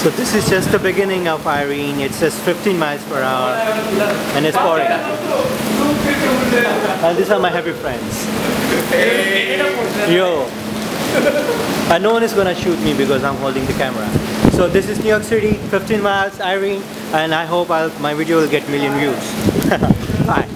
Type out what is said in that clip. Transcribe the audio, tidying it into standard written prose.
So this is just the beginning of Irene. It says 15 miles per hour and it's pouring. And these are my happy friends. Yo. And no one is gonna shoot me because I'm holding the camera. So this is New York City, 15 miles, Irene, and I hope my video will get 1,000,000 views. Bye.